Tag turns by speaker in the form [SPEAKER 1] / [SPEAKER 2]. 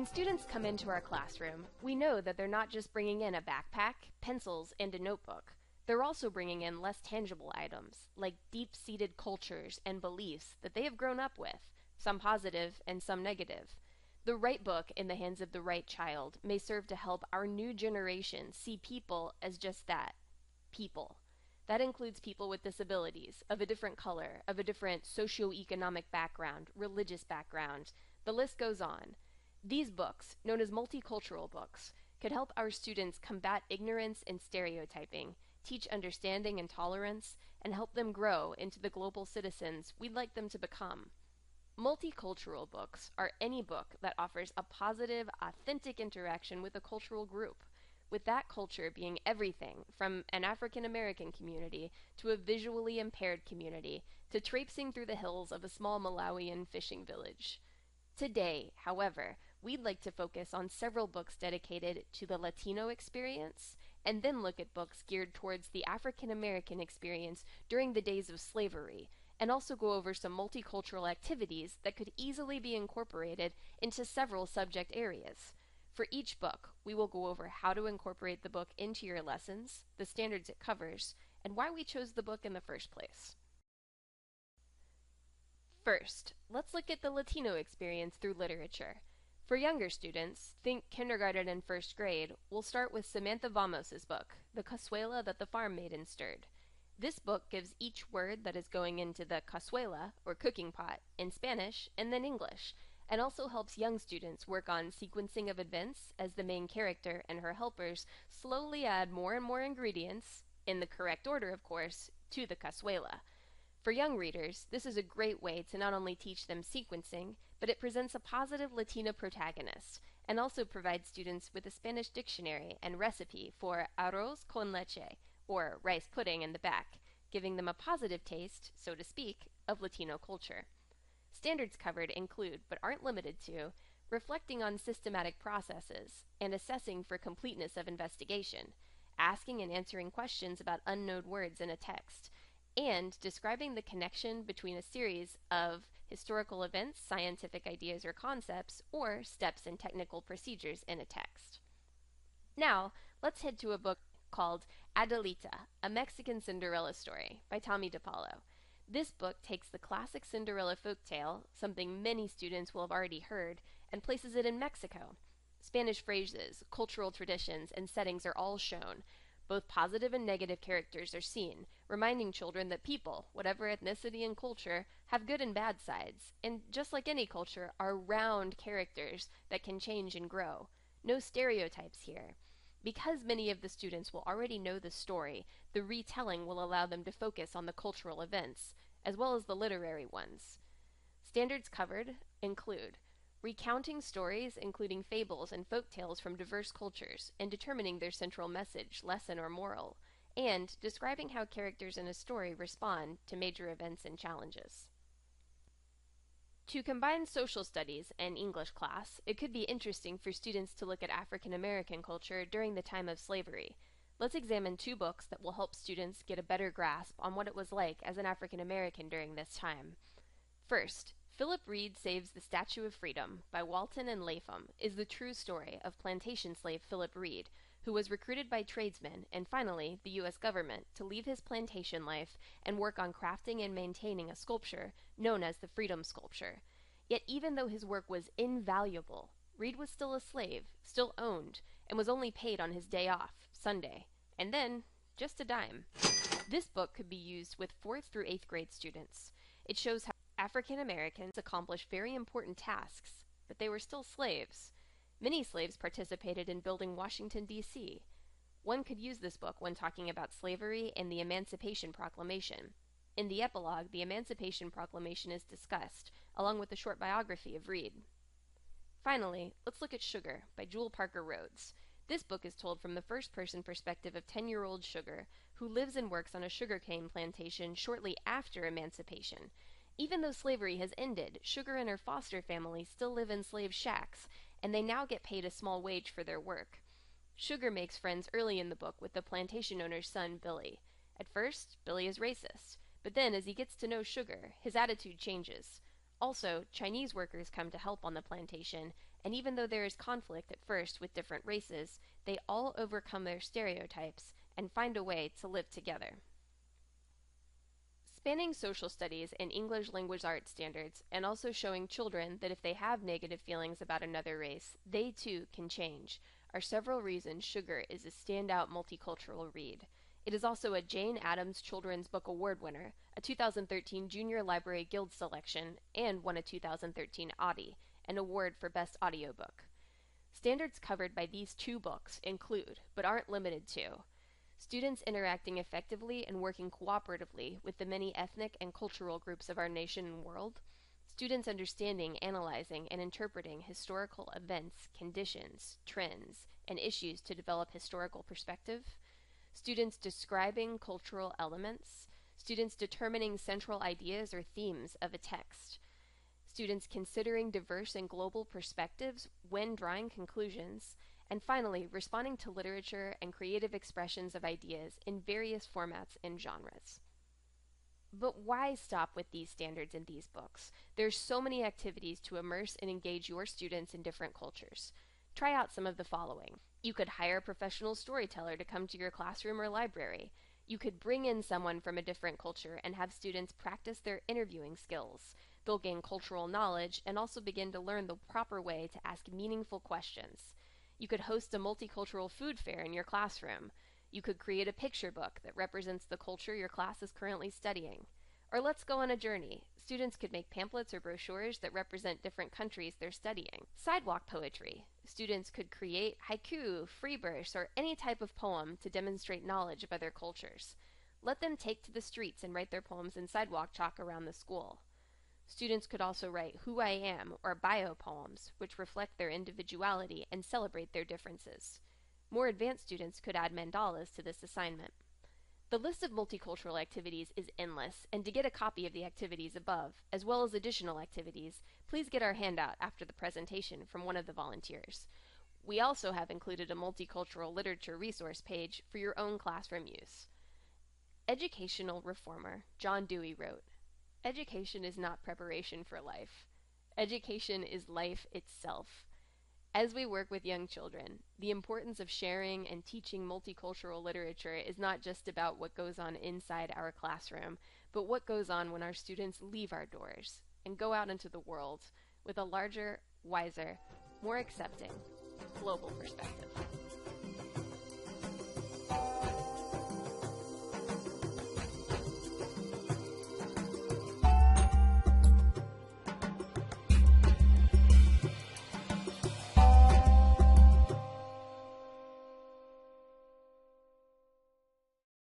[SPEAKER 1] When students come into our classroom, we know that they're not just bringing in a backpack, pencils, and a notebook. They're also bringing in less tangible items, like deep-seated cultures and beliefs that they have grown up with, some positive and some negative. The right book in the hands of the right child may serve to help our new generation see people as just that, people. That includes people with disabilities, of a different color, of a different socioeconomic background, religious background. The list goes on. These books, known as multicultural books, could help our students combat ignorance and stereotyping, teach understanding and tolerance, and help them grow into the global citizens we'd like them to become. Multicultural books are any book that offers a positive, authentic interaction with a cultural group, with that culture being everything from an African American community to a visually impaired community to traipsing through the hills of a small Malawian fishing village. Today, however, we'd like to focus on several books dedicated to the Latino experience, and then look at books geared towards the African American experience during the days of slavery, and also go over some multicultural activities that could easily be incorporated into several subject areas. For each book, we will go over how to incorporate the book into your lessons, the standards it covers, and why we chose the book in the first place. First, let's look at the Latino experience through literature. For younger students, think kindergarten and first grade, we'll start with Samantha Vamos's book, The Cazuela That the Farm Maiden Stirred. This book gives each word that is going into the cazuela, or cooking pot, in Spanish and then English, and also helps young students work on sequencing of events as the main character and her helpers slowly add more and more ingredients, in the correct order of course, to the cazuela. For young readers, this is a great way to not only teach them sequencing, but it presents a positive Latino protagonist, and also provides students with a Spanish dictionary and recipe for arroz con leche, or rice pudding in the back, giving them a positive taste, so to speak, of Latino culture. Standards covered include, but aren't limited to, reflecting on systematic processes and assessing for completeness of investigation, asking and answering questions about unknown words in a text, and describing the connection between a series of historical events, scientific ideas or concepts, or steps and technical procedures in a text. Now, let's head to a book called Adelita, A Mexican Cinderella Story by Tommy DePaulo. This book takes the classic Cinderella folktale, something many students will have already heard, and places it in Mexico. Spanish phrases, cultural traditions, and settings are all shown. Both positive and negative characters are seen, reminding children that people, whatever ethnicity and culture, have good and bad sides, and just like any culture, are round characters that can change and grow. No stereotypes here. Because many of the students will already know the story, the retelling will allow them to focus on the cultural events, as well as the literary ones. Standards covered include recounting stories including fables and folk tales from diverse cultures and determining their central message, lesson, or moral, and describing how characters in a story respond to major events and challenges. To combine social studies and English class, it could be interesting for students to look at African American culture during the time of slavery. Let's examine two books that will help students get a better grasp on what it was like as an African American during this time. First, Philip Reed Saves the Statue of Freedom by Walton and Lapham is the true story of plantation slave Philip Reed, who was recruited by tradesmen and finally the U.S. government to leave his plantation life and work on crafting and maintaining a sculpture known as the Freedom Sculpture. Yet even though his work was invaluable, Reed was still a slave, still owned, and was only paid on his day off, Sunday, and then just a dime. This book could be used with 4th through 8th grade students. It shows how African Americans accomplished very important tasks, but they were still slaves. Many slaves participated in building Washington, D.C. One could use this book when talking about slavery and the Emancipation Proclamation. In the epilogue, the Emancipation Proclamation is discussed, along with a short biography of Reed. Finally, let's look at Sugar by Jewel Parker Rhodes. This book is told from the first-person perspective of 10-year-old Sugar, who lives and works on a sugarcane plantation shortly after emancipation. Even though slavery has ended, Sugar and her foster family still live in slave shacks, and they now get paid a small wage for their work. Sugar makes friends early in the book with the plantation owner's son, Billy. At first, Billy is racist, but then as he gets to know Sugar, his attitude changes. Also, Chinese workers come to help on the plantation, and even though there is conflict at first with different races, they all overcome their stereotypes and find a way to live together. Spanning social studies and English language arts standards, and also showing children that if they have negative feelings about another race, they too can change, are several reasons Sugar is a standout multicultural read. It is also a Jane Addams Children's Book Award winner, a 2013 Junior Library Guild selection, and won a 2013 Audie, an award for Best Audiobook. Standards covered by these two books include, but aren't limited to, students interacting effectively and working cooperatively with the many ethnic and cultural groups of our nation and world, students understanding, analyzing, and interpreting historical events, conditions, trends, and issues to develop historical perspective, students describing cultural elements, students determining central ideas or themes of a text, students considering diverse and global perspectives when drawing conclusions, and finally, responding to literature and creative expressions of ideas in various formats and genres. But why stop with these standards in these books? There's so many activities to immerse and engage your students in different cultures. Try out some of the following. You could hire a professional storyteller to come to your classroom or library. You could bring in someone from a different culture and have students practice their interviewing skills. They'll gain cultural knowledge and also begin to learn the proper way to ask meaningful questions. You could host a multicultural food fair in your classroom. You could create a picture book that represents the culture your class is currently studying. Or let's go on a journey. Students could make pamphlets or brochures that represent different countries they're studying. Sidewalk poetry. Students could create haiku, free verse, or any type of poem to demonstrate knowledge of other cultures. Let them take to the streets and write their poems in sidewalk chalk around the school. Students could also write Who I Am or bio poems, which reflect their individuality and celebrate their differences. More advanced students could add mandalas to this assignment. The list of multicultural activities is endless, and to get a copy of the activities above, as well as additional activities, please get our handout after the presentation from one of the volunteers. We also have included a multicultural literature resource page for your own classroom use. Educational reformer John Dewey wrote, "Education is not preparation for life. Education is life itself." As we work with young children, the importance of sharing and teaching multicultural literature is not just about what goes on inside our classroom, but what goes on when our students leave our doors and go out into the world with a larger, wiser, more accepting, global perspective.